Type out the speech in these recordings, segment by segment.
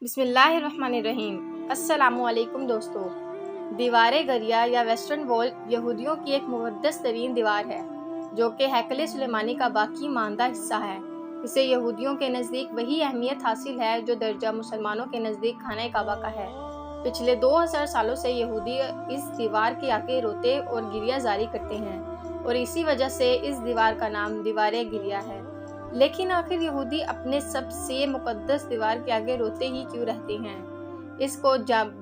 بسم اللہ الرحمن الرحیم۔ السلام علیکم دوستو۔ دیوار گریا یا ویسٹرن وال یہودیوں کی ایک مقدس ترین دیوار ہے جو کہ ہیکل سلیمانی کا باقی ماندہ حصہ ہے۔ اسے یہودیوں کے نزدیک وہی اہمیت حاصل ہے جو درجہ مسلمانوں کے نزدیک خانہ کعبہ کا ہے۔ پچھلے 2000 سالوں سے یہودی اس دیوار کے آگے روتے اور گریہ زاری کرتے ہیں اور اسی وجہ سے اس دیوار کا نام دیوار گریا ہے۔ لیکن آخر یہودی اپنے سب سے مقدس دیوار کے آگے روتے ہی کیوں رہتے ہیں؟ اس کو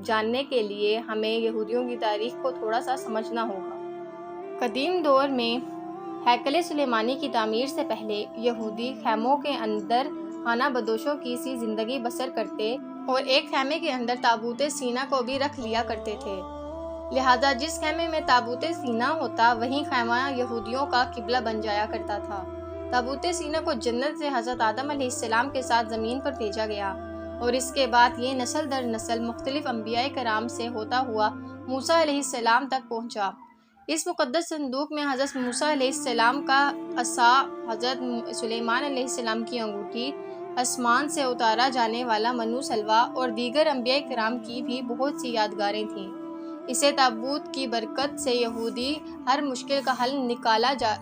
جاننے کے لیے ہمیں یہودیوں کی تاریخ کو تھوڑا سا سمجھنا ہوگا۔ قدیم دور میں ہیکل سلیمانی کی تعمیر سے پہلے یہودی خیموں کے اندر خانہ بدوشوں کی سی زندگی بسر کرتے اور ایک خیمے کے اندر تابوت سینا کو بھی رکھ لیا کرتے تھے۔ لہذا جس خیمے میں تابوت سینا ہوتا وہیں خیمہ یہودیوں کا قبلہ بن جایا کرتا تھا۔ تابوت سینا کو جنت سے حضرت آدم علیہ السلام کے ساتھ زمین پر بھیجا گیا اور اس کے بعد یہ نسل در نسل مختلف انبیاء کرام سے ہوتا ہوا موسیٰ علیہ السلام تک پہنچا۔ اس مقدس صندوق میں حضرت موسیٰ علیہ السلام کا عصا، حضرت سلیمان علیہ السلام کی انگوٹھی، آسمان سے اتارا جانے والا منو سلوہ اور دیگر انبیاء کرام کی بھی بہت سی یادگاریں تھیں۔ اسے تابوت کی برکت سے یہودی ہر مشکل کا حل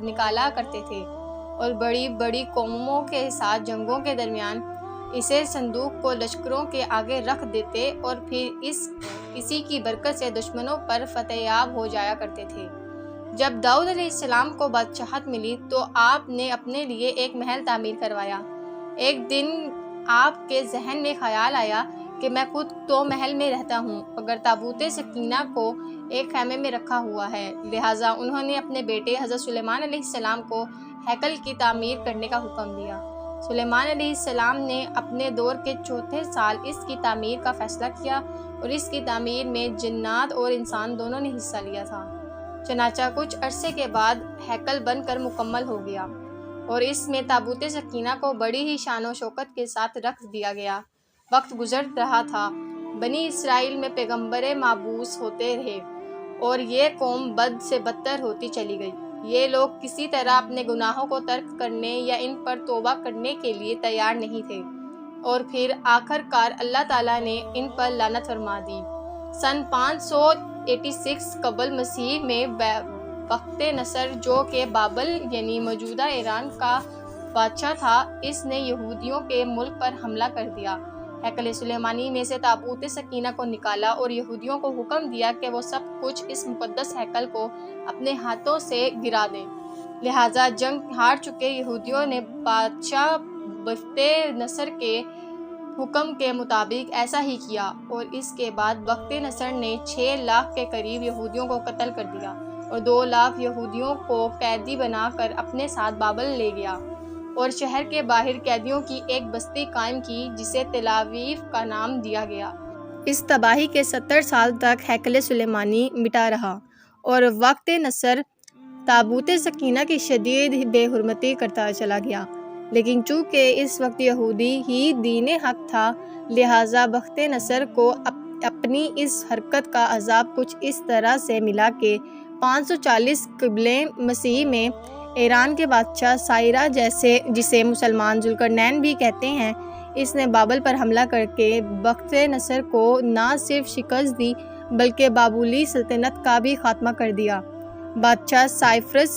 نکالا کرتے تھے اور بڑی بڑی قوموں کے ساتھ جنگوں کے درمیان اسے صندوق کو لشکروں کے آگے رکھ دیتے اور پھر اسی کی برکت سے دشمنوں پر فتح یاب ہو جایا کرتے تھے۔ جب داؤد علیہ السلام کو بادشاہت ملی تو آپ نے اپنے لیے ایک محل تعمیر کروایا۔ ایک دن آپ کے ذہن میں خیال آیا کہ میں خود تو محل میں رہتا ہوں مگر تابوت سکینہ کو ایک خیمے میں رکھا ہوا ہے، لہٰذا انہوں نے اپنے بیٹے حضرت سلیمان علیہ السلام کو ہیکل کی تعمیر کرنے کا حکم دیا۔ سلیمان علیہ السلام نے اپنے دور کے چوتھے سال اس کی تعمیر کا فیصلہ کیا اور اس کی تعمیر میں جنات اور انسان دونوں نے حصہ لیا تھا۔ چنانچہ کچھ عرصے کے بعد ہیکل بن کر مکمل ہو گیا اور اس میں تابوت سکینہ کو بڑی ہی شان و شوکت کے ساتھ رکھ دیا گیا۔ وقت گزر رہا تھا، بنی اسرائیل میں پیغمبر مابعوث ہوتے رہے اور یہ قوم بد سے بدتر ہوتی چلی گئی۔ یہ لوگ کسی طرح اپنے گناہوں کو ترک کرنے یا ان پر توبہ کرنے کے لیے تیار نہیں تھے اور پھر آخر کار اللہ تعالیٰ نے ان پر لعنت فرما دی۔ سن 586 قبل مسیح میں بخت نصر جو کہ بابل یعنی موجودہ ایران کا بادشاہ تھا، اس نے یہودیوں کے ملک پر حملہ کر دیا۔ ہیکل سلیمانی میں سے تابوت سکینہ کو نکالا اور یہودیوں کو حکم دیا کہ وہ سب کچھ اس مقدس ہیکل کو اپنے ہاتھوں سے گرا دیں۔ لہٰذا جنگ ہار چکے یہودیوں نے بادشاہ بخت نصر کے حکم کے مطابق ایسا ہی کیا اور اس کے بعد بخت نصر نے 6 لاکھ کے قریب یہودیوں کو قتل کر دیا اور 2 لاکھ یہودیوں کو قیدی بنا کر اپنے ساتھ بابل لے گیا اور شہر کے باہر قیدیوں کی ایک بستی قائم کی جسے تل ابیب کا نام دیا گیا۔ اس تباہی کے 70 سال تک ہیکل سلیمانی مٹا رہا اور بخت نصر تابوت سکینہ کی شدید بے حرمتی کرتا چلا گیا، لیکن چونکہ اس وقت یہودی ہی دین حق تھا لہٰذا بخت نصر کو اپنی اس حرکت کا عذاب کچھ اس طرح سے ملا کہ 540 قبل مسیح میں ایران کے بادشاہ سائرہ جسے مسلمان ذوالقرنین بھی کہتے ہیں، اس نے بابل پر حملہ کر کے بخت نصر کو نہ صرف شکست دی بلکہ بابلی سلطنت کا بھی خاتمہ کر دیا۔ بادشاہ سائفرس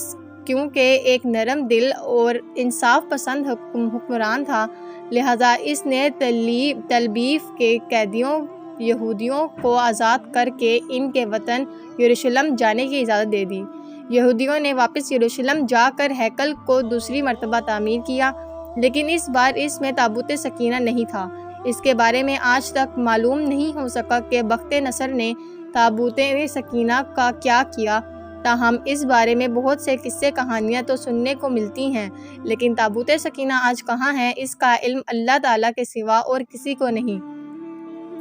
کیونکہ ایک نرم دل اور انصاف پسند حکمران تھا، لہذا اس نے تل ابیب کے قیدیوں یہودیوں کو آزاد کر کے ان کے وطن یروشلم جانے کی اجازت دے دی۔ یہودیوں نے واپس یروشلم جا کر ہیکل کو دوسری مرتبہ تعمیر کیا، لیکن اس بار اس میں تابوت سکینہ نہیں تھا۔ اس کے بارے میں آج تک معلوم نہیں ہو سکا کہ بخت نصر نے تابوت سکینہ کا کیا کیا، تاہم اس بارے میں بہت سے قصے کہانیاں تو سننے کو ملتی ہیں، لیکن تابوت سکینہ آج کہاں ہے اس کا علم اللہ تعالیٰ کے سوا اور کسی کو نہیں۔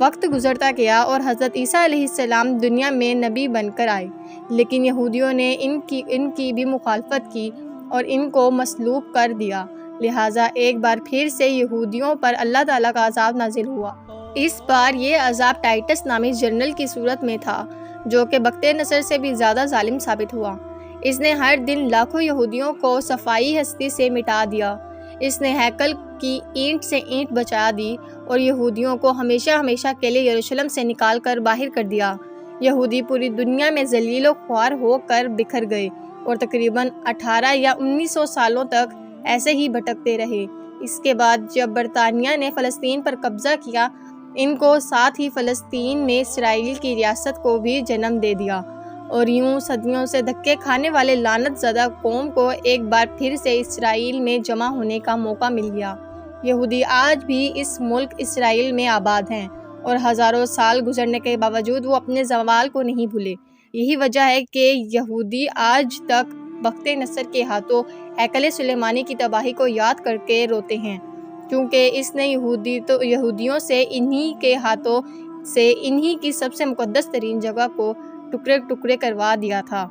وقت گزرتا گیا اور حضرت عیسیٰ علیہ السلام دنیا میں نبی بن کر آئے، لیکن یہودیوں نے ان کی بھی مخالفت کی اور ان کو مصلوب کر دیا، لہٰذا ایک بار پھر سے یہودیوں پر اللہ تعالیٰ کا عذاب نازل ہوا۔ اس بار یہ عذاب ٹائٹس نامی جنرل کی صورت میں تھا جو کہ بخت نصر سے بھی زیادہ ظالم ثابت ہوا۔ اس نے ہر دن لاکھوں یہودیوں کو صفائی ہستی سے مٹا دیا۔ اس نے ہیکل کی اینٹ سے اینٹ بچا دی اور یہودیوں کو ہمیشہ ہمیشہ کے لیے یروشلم سے نکال کر باہر کر دیا۔ یہودی پوری دنیا میں ذلیل و خوار ہو کر بکھر گئے اور تقریباً 18 یا 1900 سالوں تک ایسے ہی بھٹکتے رہے۔ اس کے بعد جب برطانیہ نے فلسطین پر قبضہ کیا، ان کو ساتھ ہی فلسطین میں اسرائیل کی ریاست کو بھی جنم دے دیا، اور یوں صدیوں سے دھکے کھانے والے لعنت زدہ قوم کو ایک بار پھر سے اسرائیل میں جمع ہونے کا موقع مل گیا۔ یہودی آج بھی اس ملک اسرائیل میں آباد ہیں، اور ہزاروں سال گزرنے کے باوجود وہ اپنے زوال کو نہیں بھولے۔ یہی وجہ ہے کہ یہودی آج تک بخت نصر کے ہاتھوں ہیکل سلیمانی کی تباہی کو یاد کر کے روتے ہیں، کیونکہ اس نے یہودیوں سے انہی کے ہاتھوں سے انہی کی سب سے مقدس ترین جگہ کو ٹکڑے ٹکڑے کروا دیا تھا۔